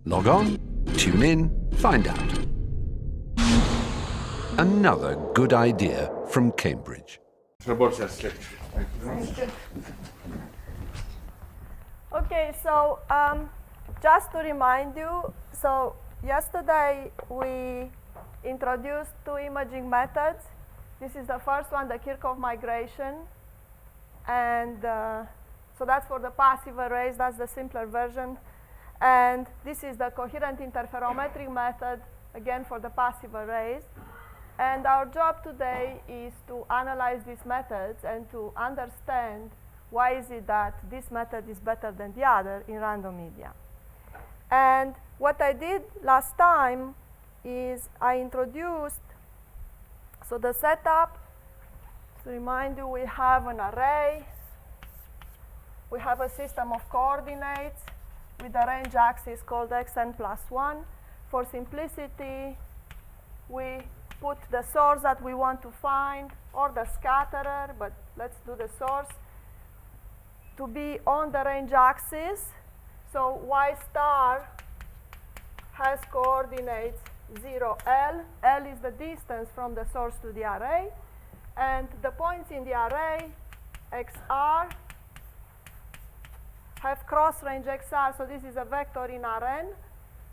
Log on, tune in, find out. Another good idea from Cambridge. Okay, so just to remind you, so yesterday we introduced two imaging methods. This is the first one, the Kirchhoff migration. And so that's for the passive arrays, that's the simpler version. And this is the coherent interferometric method, again for the passive arrays. And our job today is to analyze these methods and to understand why is it that this method is better than the other in random media. And what I did last time is I introduced, so the setup, to remind you, we have an array, we have a system of coordinates with the range axis called xn plus 1. For simplicity, we put the source that we want to find, or the scatterer, but let's do the source, to be on the range axis. So y star has coordinates 0, L. L is the distance from the source to the array. And the points in the array, xr, have cross range xr, so this is a vector in Rn,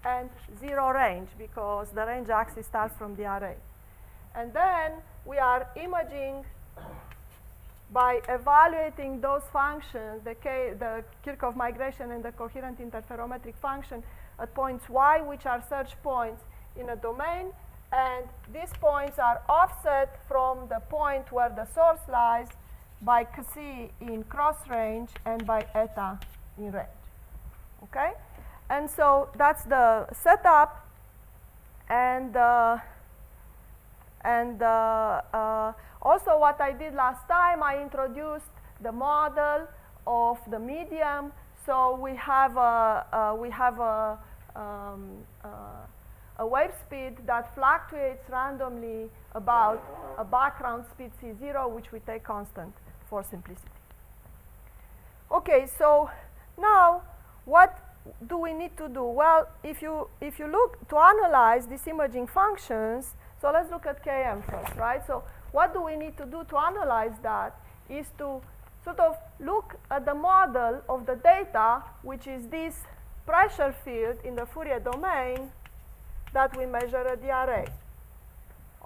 and 0 range, because the range axis starts from the array. And then we are imaging by evaluating those functions, the Kirchhoff migration and the coherent interferometric function at points y, which are search points in a domain. And these points are offset from the point where the source lies by c in cross range and by eta in range. Okay? And so that's the setup. And also what I did last time, I introduced the model of the medium. So we have a wave speed that fluctuates randomly about a background speed c0, which we take constant for simplicity. Okay, so now what do we need to do? Well, if you look to analyze these imaging functions, so let's look at Km first, right? So what do we need to do to analyze that is to sort of look at the model of the data, which is this pressure field in the Fourier domain that we measure at the array.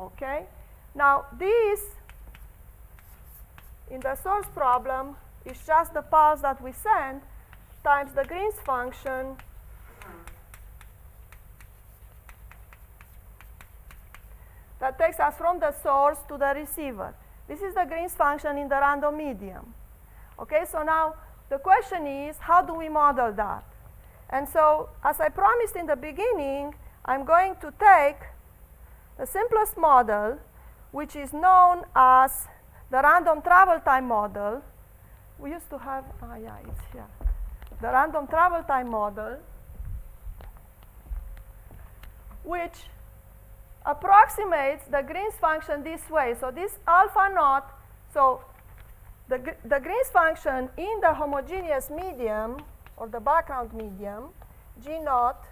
Okay? Now this, in the source problem, is just the pulse that we send times the Green's function that takes us from the source to the receiver. This is the Green's function in the random medium. Okay, so now the question is, how do we model that? And so, as I promised in the beginning, I'm going to take the simplest model, which is known as the random travel time model. We used to have, it's here. The random travel time model, which approximates the Green's function this way. So this alpha naught, so the Green's function in the homogeneous medium, or the background medium, G naught,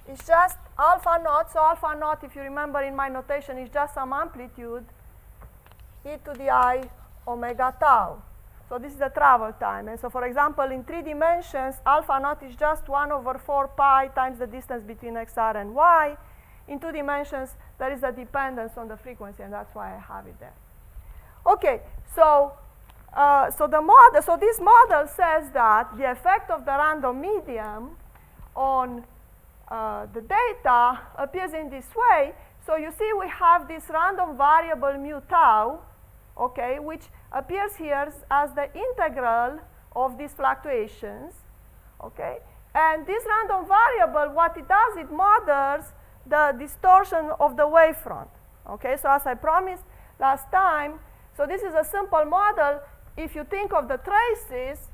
is just alpha naught. So alpha naught, if you remember in my notation, is just some amplitude e to the I omega tau. So this is the travel time. And so, for example, in 3 dimensions, alpha naught is just 1 over 4 pi times the distance between xr and y. In 2 dimensions, there is a dependence on the frequency, and that's why I have it there. Okay, so this model says that the effect of the random medium on the data appears in this way. So you see we have this random variable mu tau, okay, which appears here as the integral of these fluctuations, okay? And this random variable, what it does, it models the distortion of the wavefront, okay? So as I promised last time, so this is a simple model. If you think of the traces,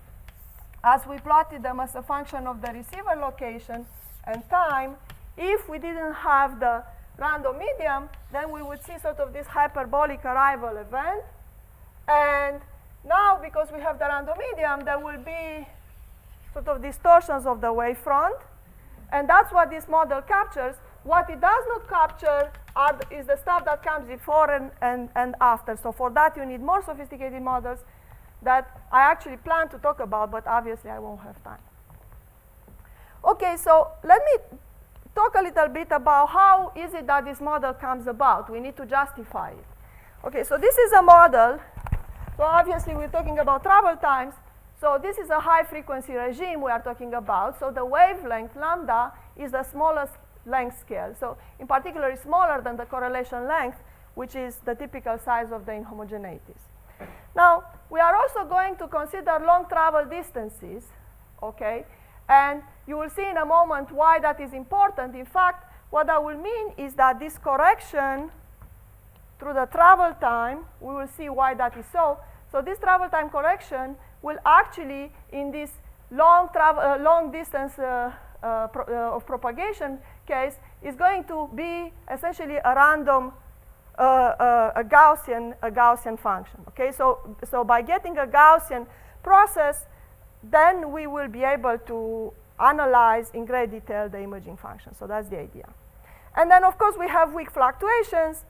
as we plotted them as a function of the receiver location and time, if we didn't have the random medium, then we would see sort of this hyperbolic arrival event. And now, because we have the random medium, there will be sort of distortions of the wavefront, and that's what this model captures. What it does not capture is the stuff that comes before and after. So for that, you need more sophisticated models that I actually plan to talk about, but obviously I won't have time. Okay, so let me talk a little bit about how is it that this model comes about. We need to justify it. Okay, so this is a model. So obviously we're talking about travel times. So this is a high frequency regime we are talking about. So the wavelength lambda is the smallest length scale. So in particular, it's smaller than the correlation length, which is the typical size of the inhomogeneities. Now, we are also going to consider long travel distances, okay? And you will see in a moment why that is important. In fact, what that will mean is that this correction through the travel time, we will see why that is so. So this travel time correction will actually, in this long distance of propagation case, is going to be essentially a random, a Gaussian function. Okay, so by getting a Gaussian process, then we will be able to analyze in great detail the imaging function. So that's the idea. And then, of course, we have weak fluctuations,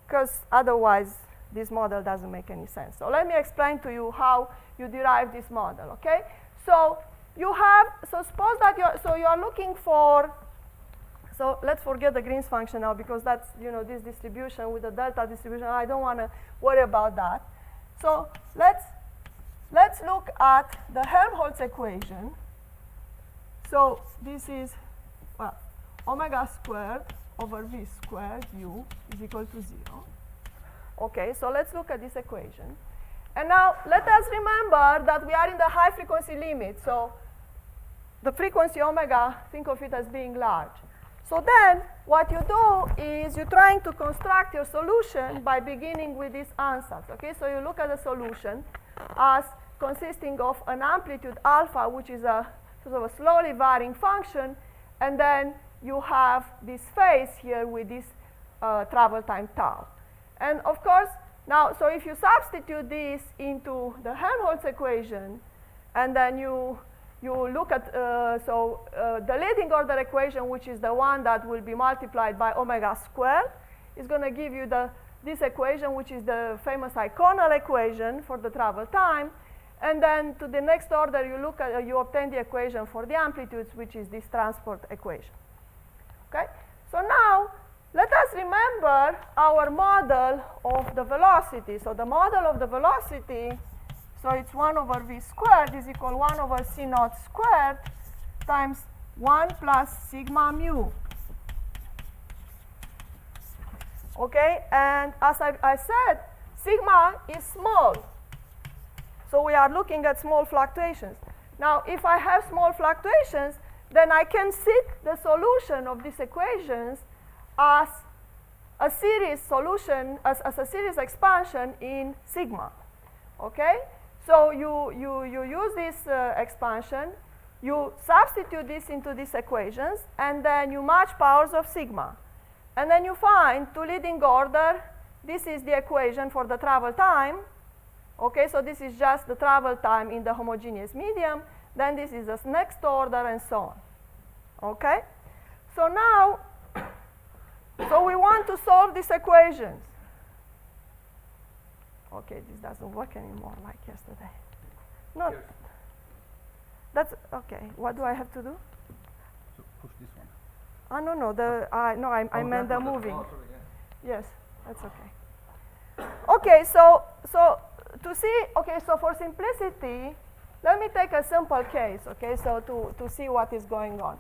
because otherwise this model doesn't make any sense. So let me explain to you how you derive this model, okay? So you have, so suppose that you are looking for, so let's forget the Green's function now, because that's, this distribution with the delta distribution. I don't want to worry about that. So let's look at the Helmholtz equation. So this is, well, omega squared over v squared u is equal to 0. Okay, so let's look at this equation. And now let us remember that we are in the high frequency limit. So the frequency omega, think of it as being large. So then what you do is you're trying to construct your solution by beginning with this ansatz. Okay, so you look at the solution as consisting of an amplitude alpha, which is a sort of a slowly varying function, and then you have this phase here with this travel time tau. And of course, now, so if you substitute this into the Helmholtz equation, and then you look at, the leading order equation, which is the one that will be multiplied by omega squared, is going to give you this equation, which is the famous iconal equation for the travel time. And then to the next order, you look at, you obtain the equation for the amplitudes, which is this transport equation. Okay? So now, let us remember our model of the velocity. So the model of the velocity, so it's 1 over v squared is equal 1 over c naught squared times 1 plus sigma mu. Okay, and as I said, sigma is small. So we are looking at small fluctuations. Now, if I have small fluctuations, then I can sit the solution of these equations as a series solution, as a series expansion in sigma. Okay? So you use this expansion, you substitute this into these equations, and then you match powers of sigma. And then you find, to leading order, this is the equation for the travel time. Okay, so this is just the travel time in the homogeneous medium. Then this is the next order, and so on. Okay? So now, so we want to solve these equations. Okay, this doesn't work anymore like yesterday. No, Yes. that's okay. What do I have to do? So push this one. I meant the moving. Oh, sorry, yeah. Yes, that's okay. Okay, so to see, okay, so for simplicity, let me take a simple case, okay, so to see what is going on.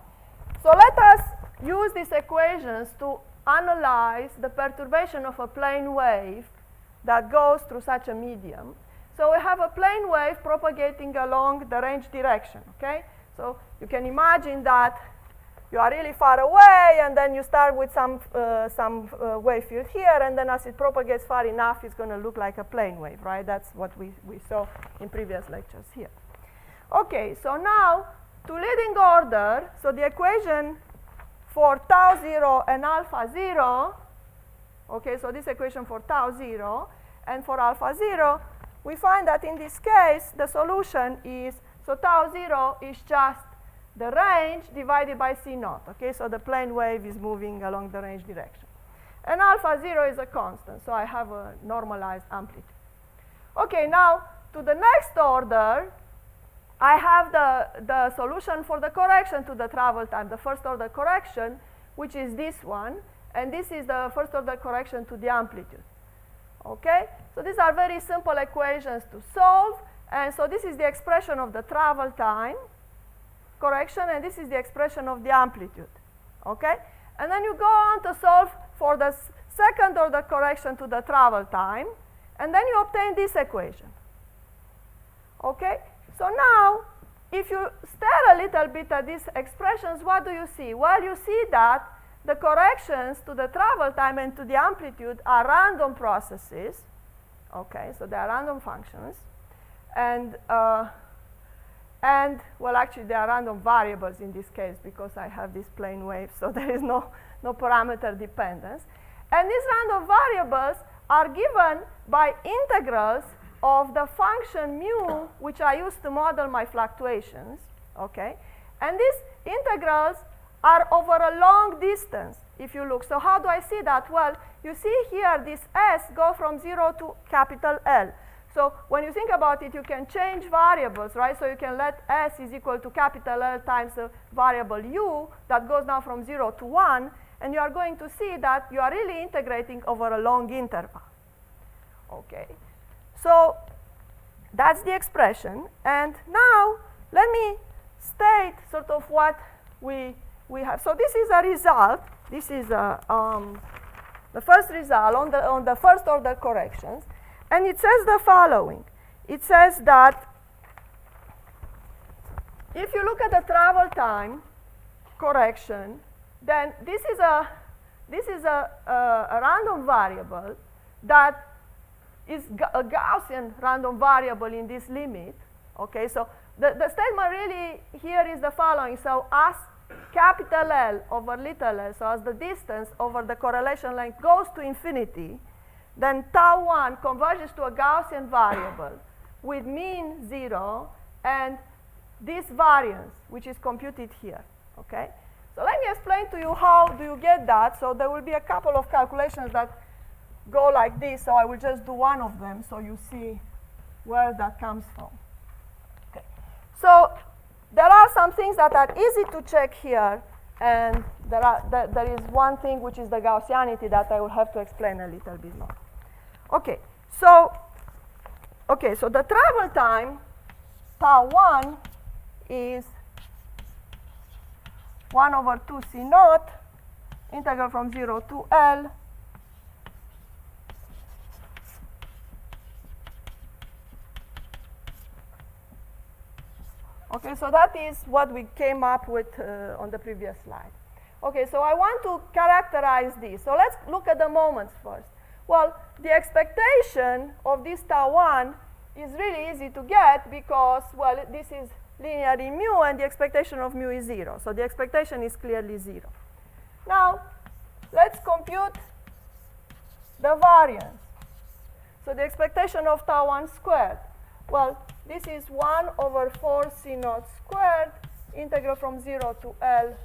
So let us use these equations to analyze the perturbation of a plane wave that goes through such a medium. So we have a plane wave propagating along the range direction, okay? So you can imagine that you are really far away, and then you start with some wave field here, and then as it propagates far enough, it's going to look like a plane wave, right? That's what we saw in previous lectures here. Okay, so now, to leading order, so the equation for tau 0 and alpha 0, okay, so this equation for tau 0 and for alpha 0, we find that in this case, the solution is, so tau 0 is just the range divided by C naught, okay? So the plane wave is moving along the range direction. And alpha 0 is a constant, so I have a normalized amplitude. Okay, now to the next order, I have the solution for the correction to the travel time, the first order correction, which is this one, and this is the first order correction to the amplitude. Okay, so these are very simple equations to solve, and so this is the expression of the travel time correction, and this is the expression of the amplitude. Okay, and then you go on to solve for the second order correction to the travel time, and then you obtain this equation. Okay, so now if you stare a little bit at these expressions, what do you see? Well, you see that the corrections to the travel time and to the amplitude are random processes. Okay, so they are random functions, and well, actually they are random variables in this case because I have this plane wave, so there is no parameter dependence. And these random variables are given by integrals of the function mu, which I use to model my fluctuations. Okay, and these integrals are over a long distance, if you look. So how do I see that? Well, you see here this s go from 0 to capital L. So when you think about it, you can change variables, right? So you can let s is equal to capital L times the variable u that goes now from 0 to 1, and you are going to see that you are really integrating over a long interval. Okay, so that's the expression. And now let me state sort of what we have. So this is a result. This is the first result on the first order corrections. And it says the following. It says that if you look at the travel time correction, then this is a random variable that is a Gaussian random variable in this limit. Okay, so the statement really here is the following. So as capital L over little l, so as the distance over the correlation length goes to infinity, then tau 1 converges to a Gaussian variable with mean 0 and this variance, which is computed here. Okay, so let me explain to you how do you get that. So there will be a couple of calculations that go like this, so I will just do one of them so you see where that comes from. Okay, so there are some things that are easy to check here, and there is one thing which is the Gaussianity that I will have to explain a little bit more. Okay, so the travel time tau 1 is 1 over 2 C naught integral from 0 to L Okay, so that is what we came up with on the previous slide. Okay, so I want to characterize this. So let's look at the moments first. Well, the expectation of this tau 1 is really easy to get because, well, this is linear in mu and the expectation of mu is 0. So the expectation is clearly 0. Now, let's compute the variance. So the expectation of tau 1 squared. Well, this is 1 over 4 C naught squared, integral from 0 to L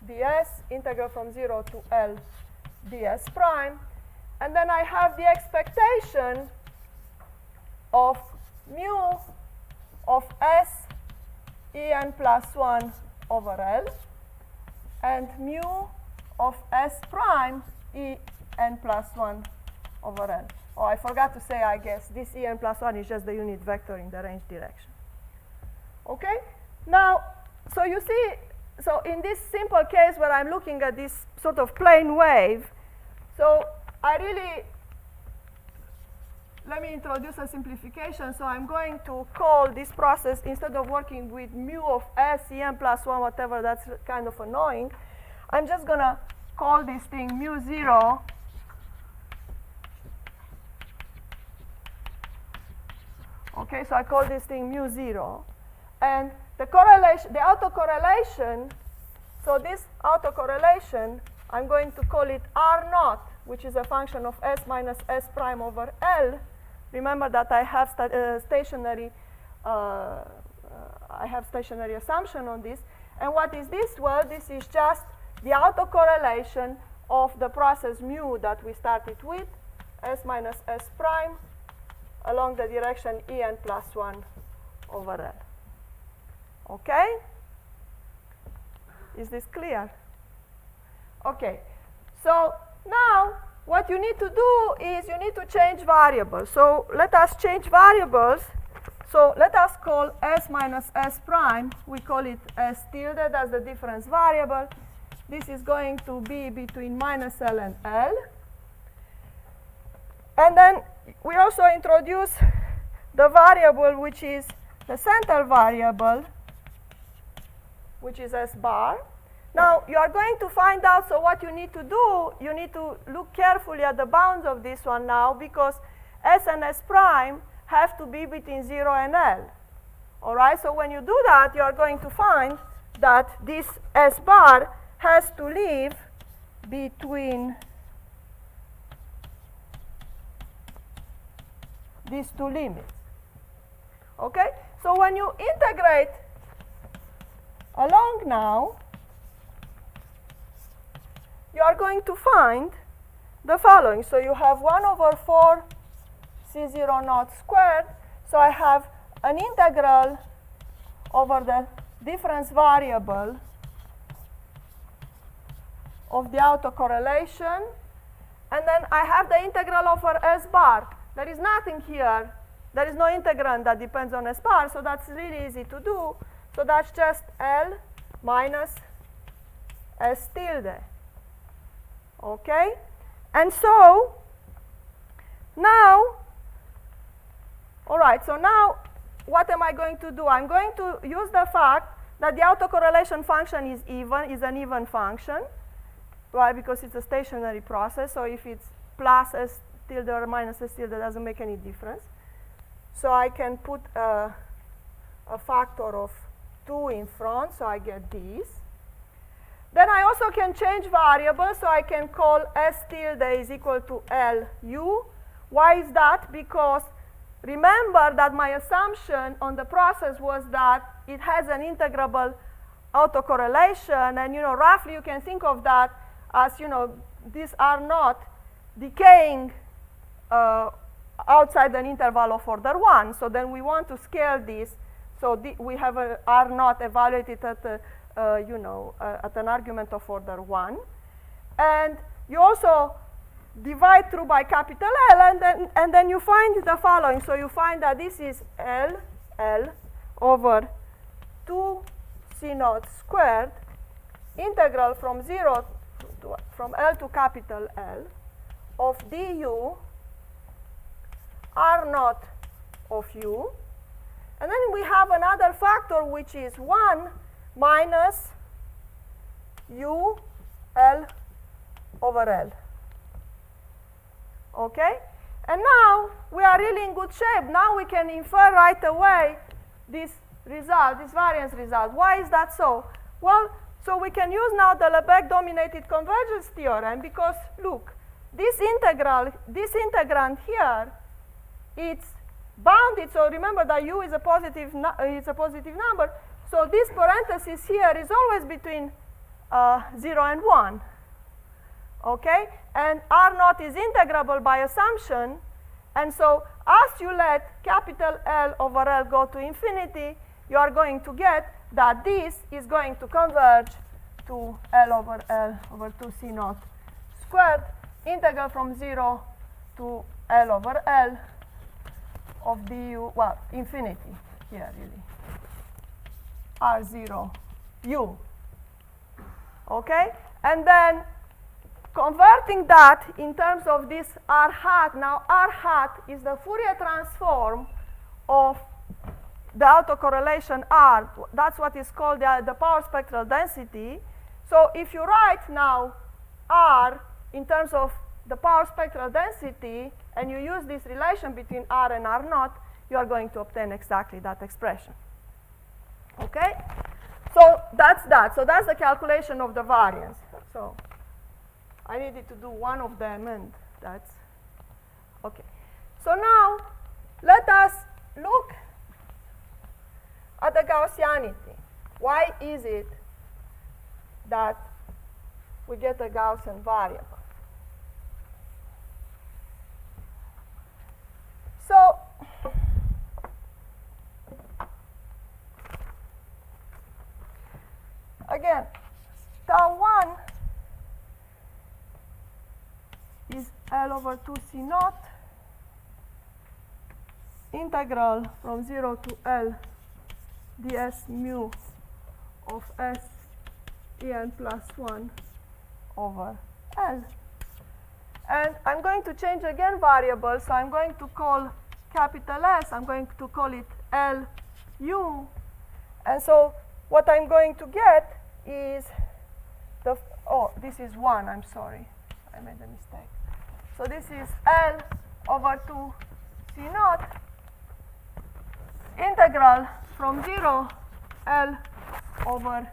ds, integral from 0 to L ds prime. And then I have the expectation of mu of s en plus 1 over L and mu of s prime en plus 1 over L. Oh, I forgot to say, I guess, this en plus 1 is just the unit vector in the range direction. Okay? Now, so you see, so in this simple case where I'm looking at this sort of plane wave, so I really, let me introduce a simplification. So I'm going to call this process, instead of working with mu of s, en plus 1, whatever, that's kind of annoying, I'm just going to call this thing mu 0 Okay, so I call this thing mu 0. And the correlation, the autocorrelation, so this autocorrelation, I'm going to call it R naught, which is a function of s minus s prime over L, remember that I have stationary assumption on this. And what is this? Well, this is just the autocorrelation of the process mu that we started with, S minus S prime, along the direction En plus 1 over L. Okay? Is this clear? Okay. So now what you need to do is you need to change variables. So let us change variables. So let us call S minus S prime, we call it S tilde, that's the difference variable. This is going to be between minus L and L. And then we also introduce the variable which is the center variable, which is S bar. Now you are going to find out, so what you need to do, you need to look carefully at the bounds of this one now, because S and S prime have to be between 0 and L. All right, so when you do that, you are going to find that this S bar has to live between these two limits. Okay, so when you integrate along now, you are going to find the following. So you have 1 over 4 C0 naught squared. So I have an integral over the difference variable of the autocorrelation. And then I have the integral over S bar. There is nothing here. There is no integrand that depends on S bar, so that's really easy to do. So that's just L minus S tilde. Okay? And so now, all right, so now what am I going to do? I'm going to use the fact that the autocorrelation function is an even function. Why? Because it's a stationary process, so if it's plus S tilde or minus S tilde, doesn't make any difference. So I can put a factor of 2 in front, so I get this. Then I also can change variables, so I can call S tilde is equal to LU. Why is that? Because remember that my assumption on the process was that it has an integrable autocorrelation, and roughly you can think of that as these are not decaying outside an interval of order 1. So then we want to scale this. So we have a R naught evaluated at at an argument of order 1. And you also divide through by capital L, and then you find the following. So you find that this is L over 2 C naught squared, integral from from L to capital L of du R naught of u. And then we have another factor which is 1 minus u L over L. Okay? And now we are really in good shape. Now we can infer right away this result, this variance result. Why is that so? Well, so we can use now the Lebesgue dominated convergence theorem, because look, this integrand here, it's bounded. So remember that u is a positive number. So this parenthesis here is always between 0 and 1. Okay? And R naught is integrable by assumption. And so as you let capital L over L go to infinity, you are going to get that this is going to converge to L over 2 C naught squared, integral from 0 to L over L of du, well, infinity here really, R0 u. Okay? And then converting that in terms of this R hat, now R hat is the Fourier transform of the autocorrelation R. That's what is called the power spectral density. So if you write now R in terms of the power spectral density, and you use this relation between R and R naught, you are going to obtain exactly that expression. Okay? So that's that. So that's the calculation of the variance. So I needed to do one of them, and that's okay. So now let us look at the Gaussianity. Why is it that we get a Gaussian variable? So, again, tau 1 is L over 2C naught integral from 0 to L ds mu of S en plus 1 over L. And I'm going to change again variable, so I'm going to call capital S, I'm going to call it L u. And so what I'm going to get is this is 1, I'm sorry, I made a mistake. So this is L over 2 C naught integral from 0 L over,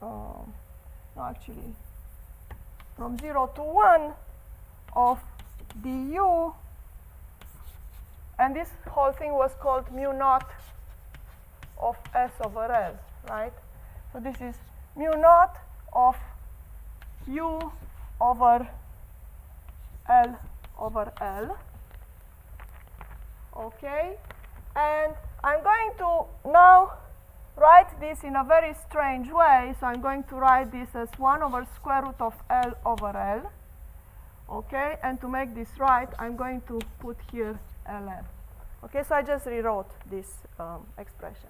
no actually, from 0 to 1 of du, and this whole thing was called mu naught of S over L, right? So this is mu naught of u over L over L. Okay, and I'm going to now write this in a very strange way. So I'm going to write this as 1 over square root of L over L. Okay, and to make this right, I'm going to put here Ln. Okay, so I just rewrote this expression.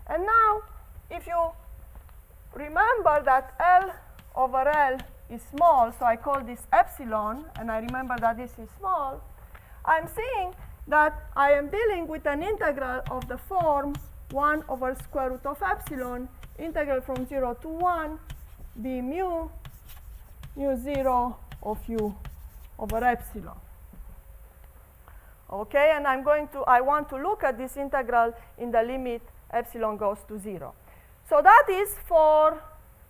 And now, if you remember that L over L is small, so I call this epsilon, and I remember that this is small, I'm seeing that I am dealing with an integral of the form 1 over square root of epsilon, integral from 0 to 1, d mu 0 of u over epsilon. Okay, and I want to look at this integral in the limit epsilon goes to 0. So that is for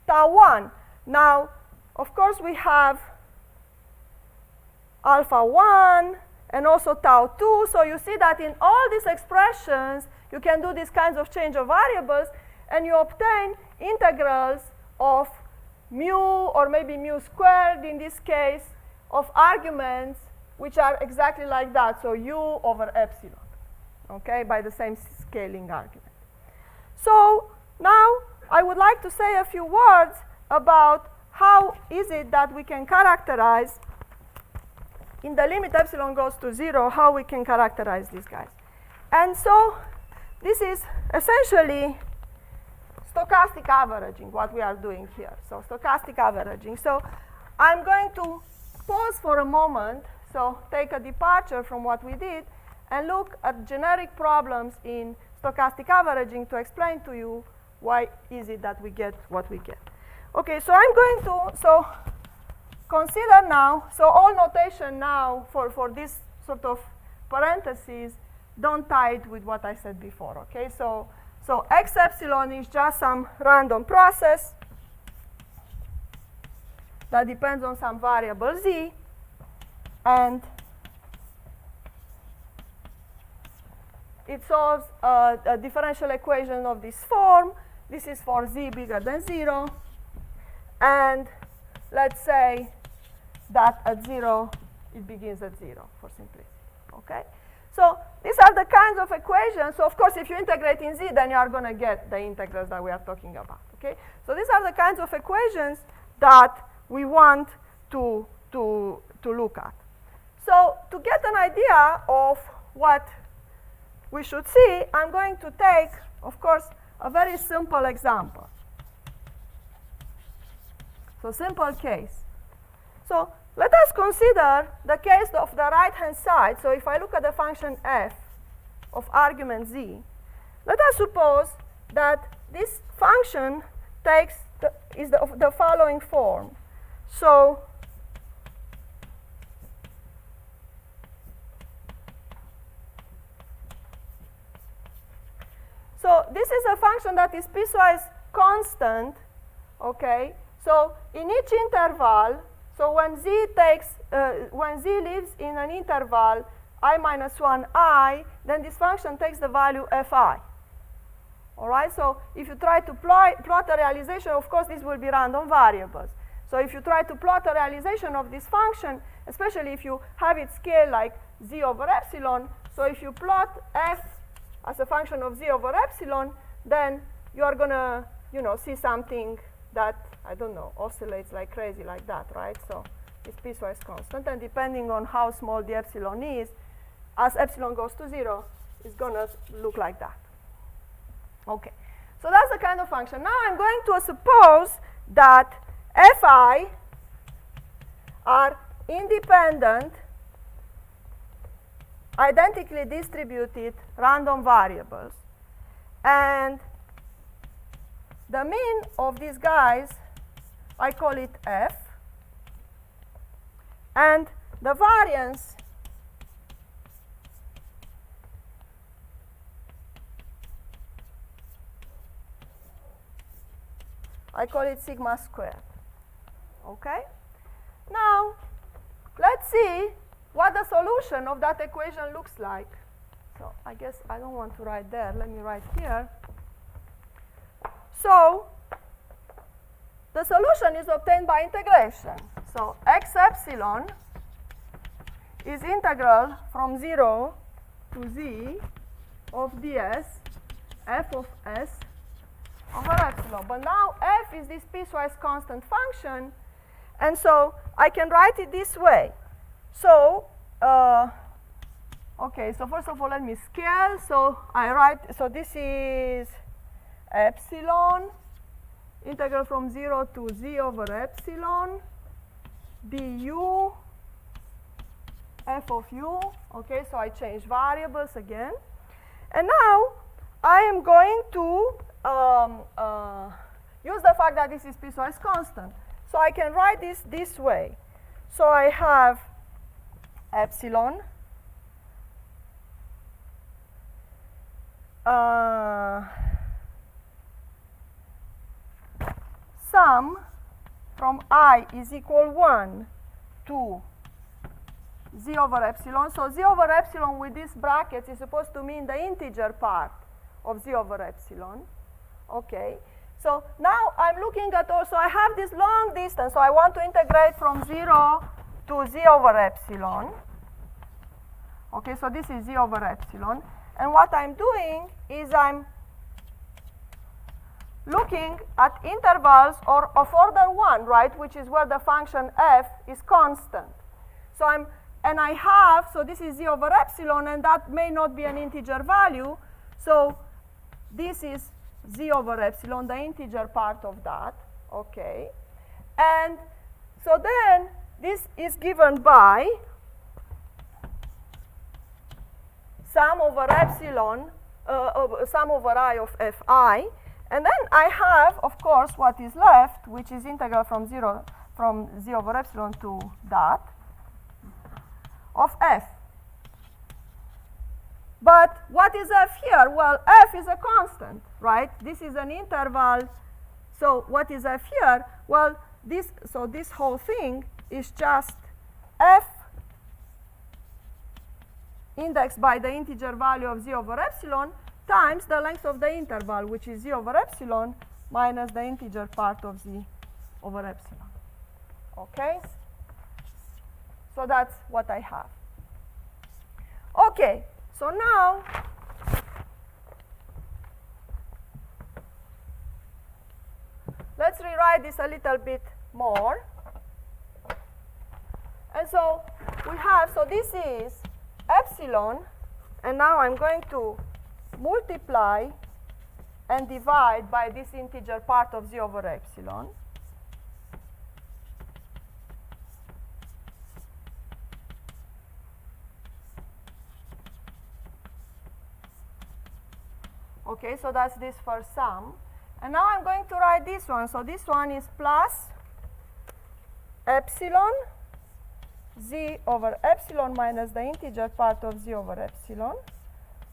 tau 1. Now, of course, we have alpha 1 and also tau 2. So you see that in all these expressions, you can do these kinds of change of variables, and you obtain integrals of mu, or maybe mu squared in this case, of arguments which are exactly like that. So u over epsilon, okay, by the same scaling argument. So now I would like to say a few words about how is it that we can characterize, in the limit epsilon goes to 0, how we can characterize these guys. And so this is essentially stochastic averaging, what we are doing here. So stochastic averaging. So I'm going to pause for a moment, so take a departure from what we did, and look at generic problems in stochastic averaging to explain to you why is it that we get what we get. Okay, so I'm going to, consider now, so all notation now for this sort of parentheses, don't tie it with what I said before, okay? So x epsilon is just some random process that depends on some variable z, and it solves a differential equation of this form. This is for z bigger than 0, and let's say that at 0, it begins at 0 for simplicity, okay? So these are the kinds of equations. So of course, if you integrate in z, then you are going to get the integrals that we are talking about, okay? So these are the kinds of equations that we want to look at. So to get an idea of what we should see, I'm going to take, of course, a very simple example. So simple case. So let us consider the case of the right-hand side. So if I look at the function f of argument z, let us suppose that this function is the following form. So this is a function that is piecewise constant, okay? So in each interval, so when z lives in an interval I minus 1 I, then this function takes the value fi. All right, so if you try to plot a realization, of course, this will be random variables. So if you try to plot a realization of this function, especially if you have it scaled like z over epsilon, so if you plot f as a function of z over epsilon, then you are going to, see something that, I don't know, oscillates like crazy like that, right? So it's piecewise constant, and depending on how small the epsilon is, as epsilon goes to 0, it's going to look like that. Okay, so that's the kind of function. Now I'm going to suppose that fi are independent, identically distributed random variables, and the mean of these guys, I call it f, and the variance I call it sigma squared. Okay? Now, let's see what the solution of that equation looks like. So I guess I don't want to write there. Let me write here. So the solution is obtained by integration. So x epsilon is integral from 0 to z of ds f of s over epsilon. But now f is this piecewise constant function, and so I can write it this way. So, okay, so first of all, let me scale. So I write, so this is epsilon, integral from 0 to z over epsilon, du f of u. Okay, so I change variables again. And now I am going to use the fact that this is piecewise constant. So I can write this way. So I have epsilon sum from I is equal 1 to z over epsilon. So z over epsilon with these brackets is supposed to mean the integer part of z over epsilon. Okay. So now I'm looking at also, I have this long distance, so I want to integrate from 0 to z over epsilon. Okay, so this is z over epsilon. And what I'm doing is I'm looking at intervals of order 1, right, which is where the function f is constant. So I have, so this is z over epsilon, and that may not be an integer value. So this is z over epsilon, the integer part of that, okay? And so then this is given by sum over epsilon, sum over I of fi, and then I have, of course, what is left, which is integral from z over epsilon to that of f. But what is f here? Well, f is a constant, right? This is an interval. So what is f here? Well, this whole thing is just f indexed by the integer value of z over epsilon times the length of the interval, which is z over epsilon minus the integer part of z over epsilon. Okay? So that's what I have. Okay. So now, let's rewrite this a little bit more. And so we have, so this is epsilon, and now I'm going to multiply and divide by this integer part of z over epsilon. Okay, so that's this first sum. And now I'm going to write this one. So this one is plus epsilon z over epsilon minus the integer part of z over epsilon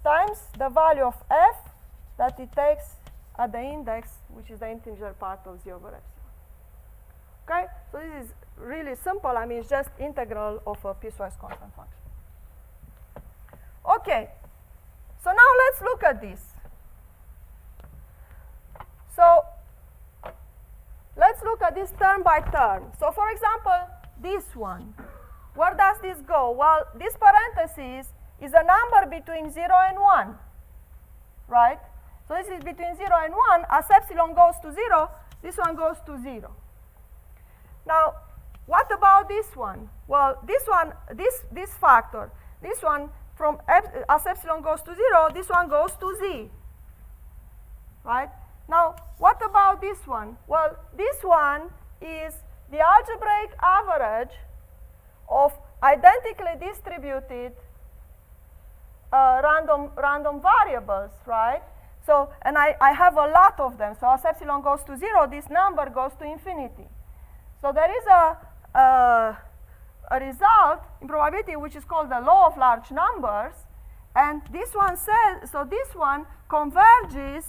times the value of f that it takes at the index, which is the integer part of z over epsilon. Okay, so this is really simple. I mean, it's just integral of a piecewise constant function. Okay, so now let's look at this. So let's look at this term by term. So for example, this one. Where does this go? Well, this parenthesis is a number between 0 and 1, right? So this is between 0 and 1. As epsilon goes to 0, this one goes to 0. Now, what about this one? Well, this one, this factor, this one from as epsilon goes to 0, this one goes to z, right? Now, what about this one? Well, this one is the algebraic average of identically distributed random variables, right? So, and I have a lot of them. So as epsilon goes to 0, this number goes to infinity. So there is a result in probability which is called the law of large numbers, and this one says, so this one converges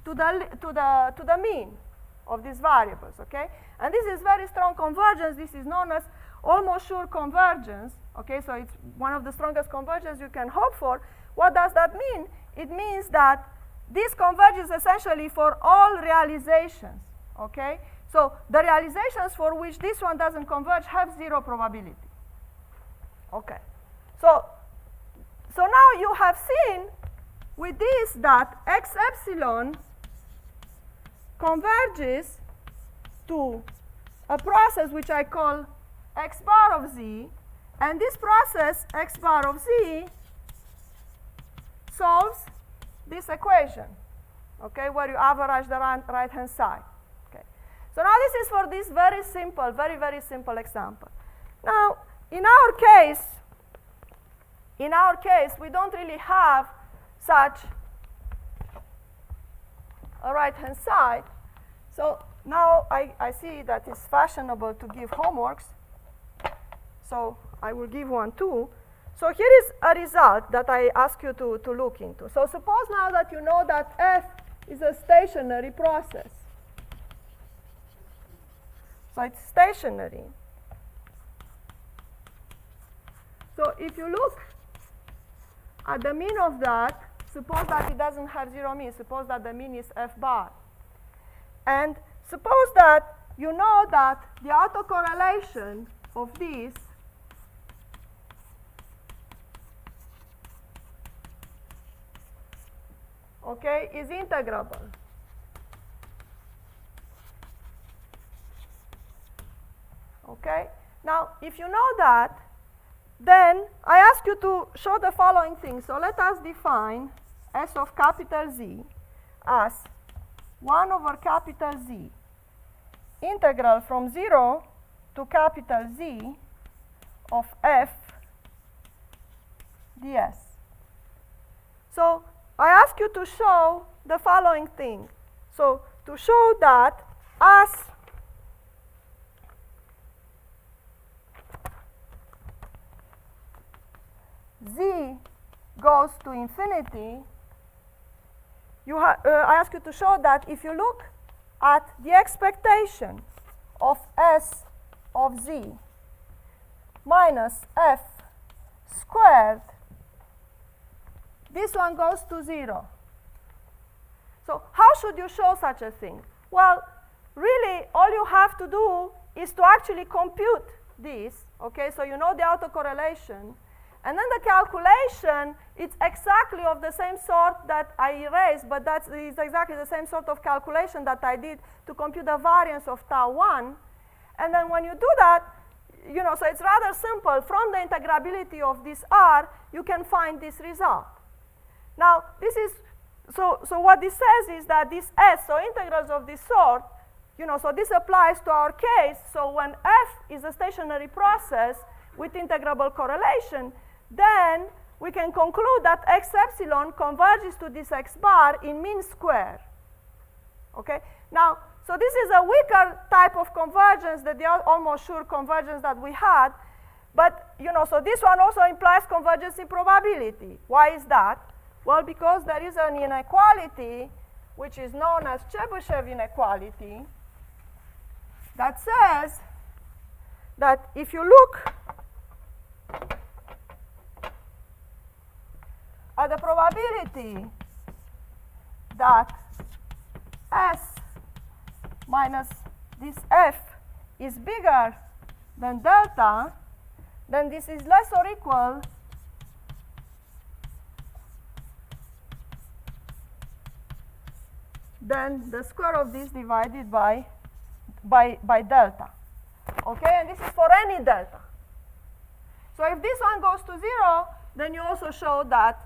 to the mean of these variables, okay? And this is very strong convergence. This is known as almost sure convergence, okay? So it's one of the strongest convergence you can hope for. What does that mean? It means that this converges essentially for all realizations, okay? So the realizations for which this one doesn't converge have 0 probability, okay? So now you have seen with this that x epsilon converges to a process which I call x bar of z, and this process, x bar of z, solves this equation, okay, where you average the right-hand side. Okay. So now this is for this very simple, very simple example. Now, in our case, we don't really have such a right-hand side. So now I see that it's fashionable to give homeworks. So I will give one too. So here is a result that I ask you to look into. So suppose now that you know that f is a stationary process. So it's stationary. So if you look at the mean of that, suppose that it doesn't have 0 mean. Suppose that the mean is f bar. And suppose that you know that the autocorrelation of this okay, is integrable. Okay? Now, if you know that, then I ask you to show the following thing. So let us define S of capital Z as 1 over capital Z integral from 0 to capital Z of f ds. So I ask you to show the following thing. So to show that as z goes to infinity, I ask you to show that if you look at the expectation of S of z minus f squared, this one goes to 0. So how should you show such a thing? Well, really, all you have to do is to actually compute this, okay? So you know the autocorrelation. And then the calculation, it's exactly of the same sort that I erased, but that is exactly the same sort of calculation that I did to compute the variance of tau 1. And then when you do that, you know, so it's rather simple. From the integrability of this R, you can find this result. Now, this is, so what this says is that this S, so integrals of this sort, you know, so this applies to our case. So when f is a stationary process with integrable correlation, then we can conclude that x epsilon converges to this x bar in mean square. Okay? Now, so this is a weaker type of convergence than the almost sure convergence that we had. But, you know, so this one also implies convergence in probability. Why is that? Well, because there is an inequality, which is known as Chebyshev inequality, that says that if you look the probability that S minus this F is bigger than delta, then this is less or equal than the square of this divided by delta. Okay, and this is for any delta. So if this one goes to 0, then you also show that,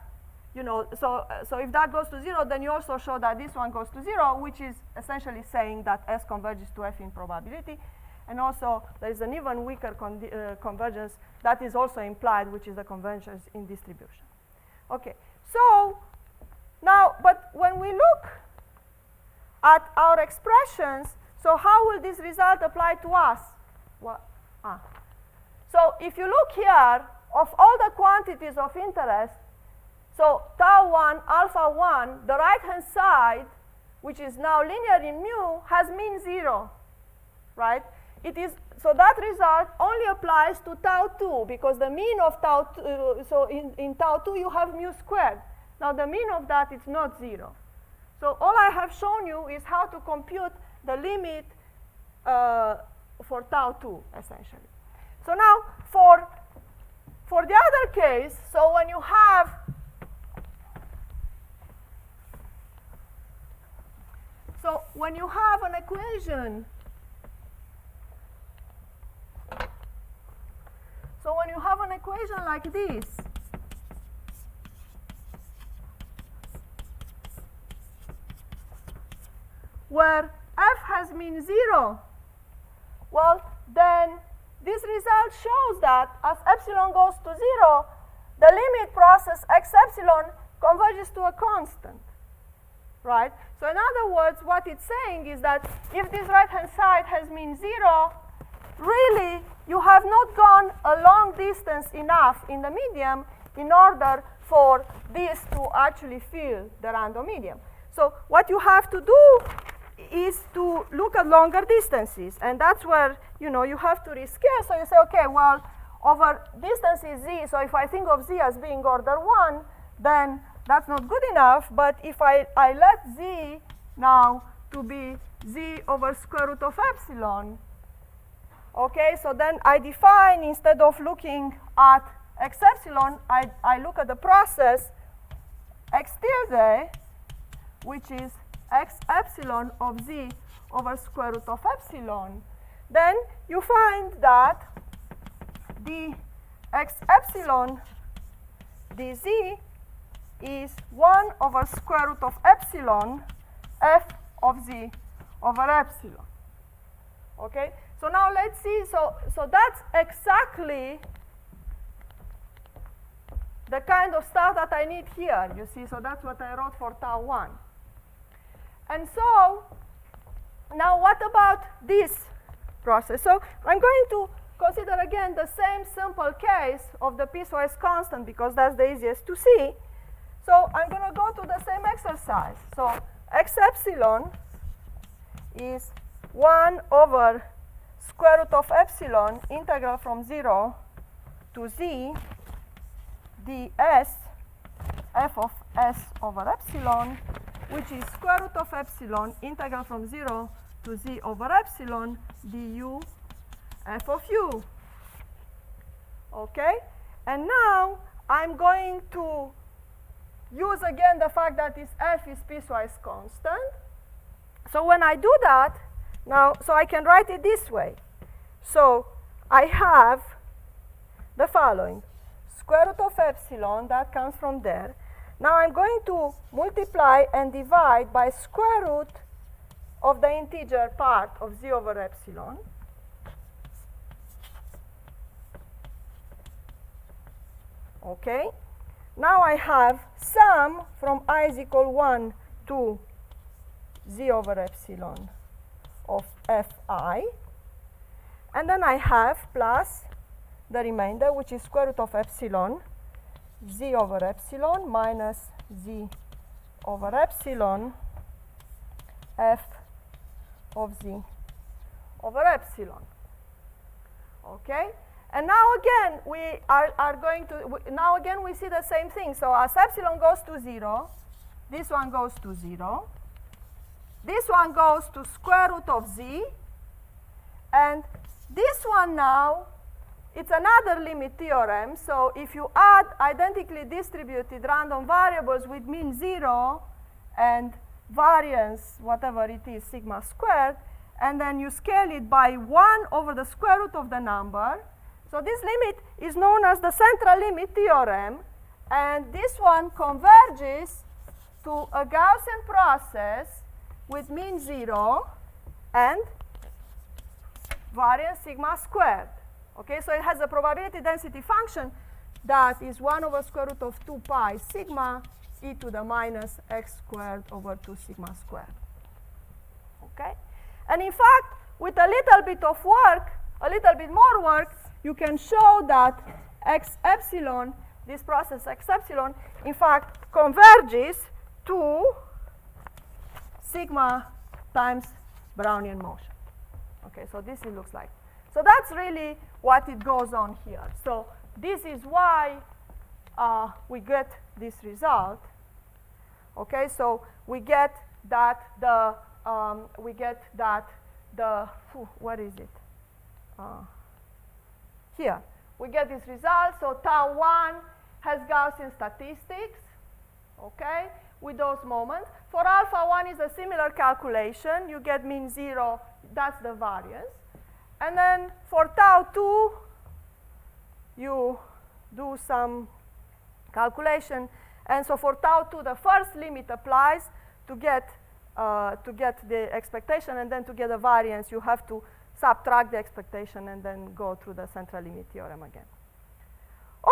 so if that goes to 0, then you also show that this one goes to 0, which is essentially saying that S converges to F in probability. And also, there is an even weaker convergence that is also implied, which is the convergence in distribution. Okay, so now, but when we look at our expressions, so how will this result apply to us? So if you look here, of all the quantities of interest, so tau 1, alpha 1, the right-hand side, which is now linear in mu, has mean 0, right? It is, so that result only applies to tau 2, because the mean of tau 2, so in tau 2 you have mu squared. Now the mean of that is not 0. So all I have shown you is how to compute the limit for tau 2, essentially. So now, for the other case, so when you have an equation, so when you have an equation like this, where F has mean 0, well, then this result shows that as epsilon goes to 0, the limit process x epsilon converges to a constant, right? So in other words, what it's saying is that if this right-hand side has mean 0, really you have not gone a long distance enough in the medium in order for this to actually fill the random medium. So what you have to do is to look at longer distances, and that's where you have to rescale. So you say, okay, well, over distance is z, so if I think of z as being order 1, then that's not good enough. But if I let z now to be z over square root of epsilon, okay, so then I define, instead of looking at x epsilon, I look at the process x tilde, which is x epsilon of z over square root of epsilon. Then you find that the x epsilon dz is 1 over square root of epsilon f of z over epsilon. Okay, so now let's see, so that's exactly the kind of stuff that I need here, you see, so that's what I wrote for tau 1. And so, now what about this process? So I'm going to consider again the same simple case of the piecewise constant, because that's the easiest to see. So I'm going to go to the same exercise. So x epsilon is 1 over square root of epsilon integral from 0 to z ds f of s over epsilon, which is square root of epsilon integral from 0 to z over epsilon du f of u. Okay? And now I'm going to use again the fact that this f is piecewise constant. So when I do that, now, so I can write it this way. So I have the following. Square root of epsilon, that comes from there. Now I'm going to multiply and divide by square root of the integer part of z over epsilon. Okay. Now I have sum from I is equal 1 to z over epsilon of fi. And then I have plus the remainder, which is square root of epsilon z over epsilon minus z over epsilon f of z over epsilon. Okay? And now again, we are going to, now again we see the same thing. So as epsilon goes to 0, this one goes to 0. This one goes to square root of z. And this one now, it's another limit theorem. So if you add identically distributed random variables with mean 0 and variance, whatever it is, sigma squared, and then you scale it by 1 over the square root of the number. So this limit is known as the central limit theorem, and this one converges to a Gaussian process with mean 0 and variance sigma squared. Okay, so it has a probability density function that is 1 over square root of 2 pi sigma e to the minus x squared over 2 sigma squared. Okay, and in fact, with a little bit of work, a little bit more work, you can show that x epsilon, this process x epsilon, in fact converges to sigma times Brownian motion. Okay, so this it looks like. So that's really what it goes on here. So this is why we get this result. Okay, so we get that what is it? Here, we get this result. So tau 1 has Gaussian statistics, okay, with those moments. For alpha 1 is a similar calculation. You get mean 0, that's the variance. And then for tau 2, you do some calculation. And so for tau 2, the first limit applies to get the expectation, and then to get a variance, you have to subtract the expectation and then go through the central limit theorem again.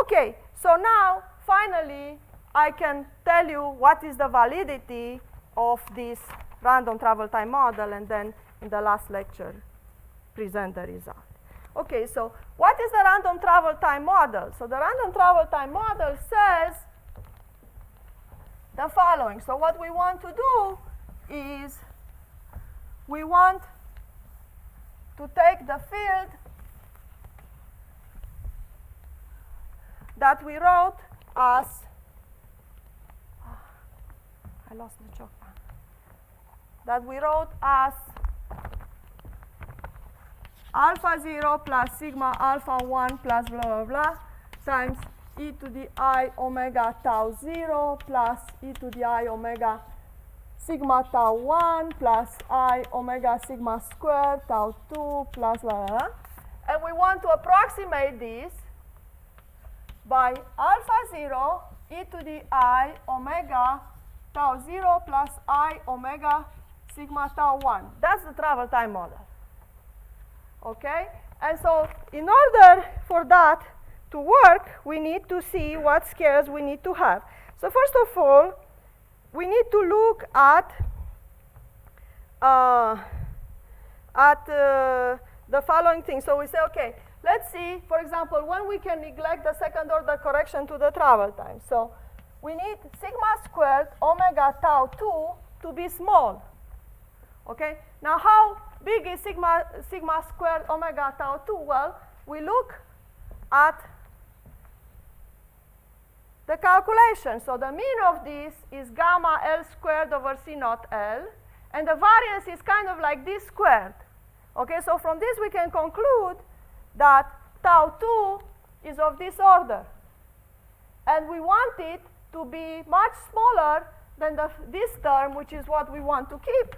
Okay, so now, finally, I can tell you what is the validity of this random travel time model, and then in the last lecture, present the result. Okay, so what is the random travel time model? So the random travel time model says the following. So what we want to do is we want to take the field that we wrote as, I lost the chalk, that we wrote as alpha 0 plus sigma alpha 1 plus blah, blah, blah, times e to the I omega tau 0 plus e to the I omega sigma tau 1 plus I omega sigma squared tau 2 plus blah, blah, blah. And we want to approximate this by alpha 0 e to the I omega tau 0 plus I omega sigma tau 1. That's the travel time model. Okay? And so in order for that to work, we need to see what scales we need to have. So first of all, we need to look at the following thing. So we say, okay, let's see, for example, when we can neglect the second order correction to the travel time. So we need sigma squared omega tau 2 to be small. Okay? Now how big is sigma squared omega tau 2? Well, we look at the calculation. So the mean of this is gamma L squared over C naught L, and the variance is kind of like this squared. Okay, so from this we can conclude that tau 2 is of this order. And we want it to be much smaller than this term, which is what we want to keep.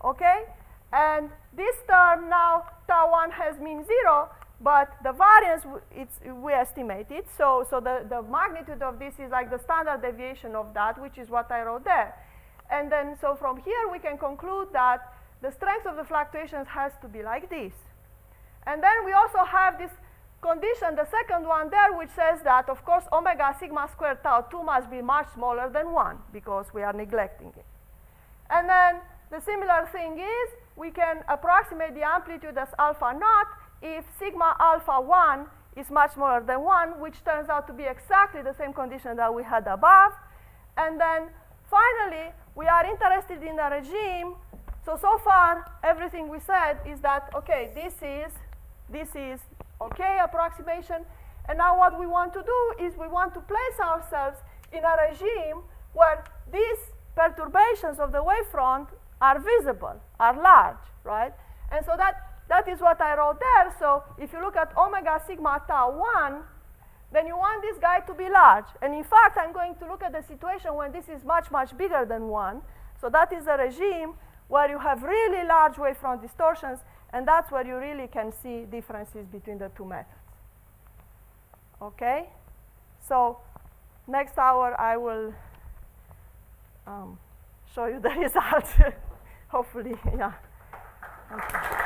Okay? And this term now, tau 1 has mean 0, but the variance, we estimate it. So the magnitude of this is like the standard deviation of that, which is what I wrote there. And then, so from here, we can conclude that the strength of the fluctuations has to be like this. And then we also have this condition, the second one there, which says that, of course, omega sigma squared tau 2 must be much smaller than 1, because we are neglecting it. And then the similar thing is, we can approximate the amplitude as alpha naught if sigma alpha 1 is much smaller than 1, which turns out to be exactly the same condition that we had above. And then finally, we are interested in a regime. So far, everything we said is that, okay, this is Okay, approximation. And now what we want to do is we want to place ourselves in a regime where these perturbations of the wavefront are visible, are large, right? And so that is what I wrote there. So if you look at omega sigma tau 1, then you want this guy to be large. And in fact, I'm going to look at the situation when this is much, much bigger than 1. So that is a regime where you have really large wavefront distortions, and that's where you really can see differences between the two methods. Okay? So next hour I will show you the results. Hopefully, yeah. Okay.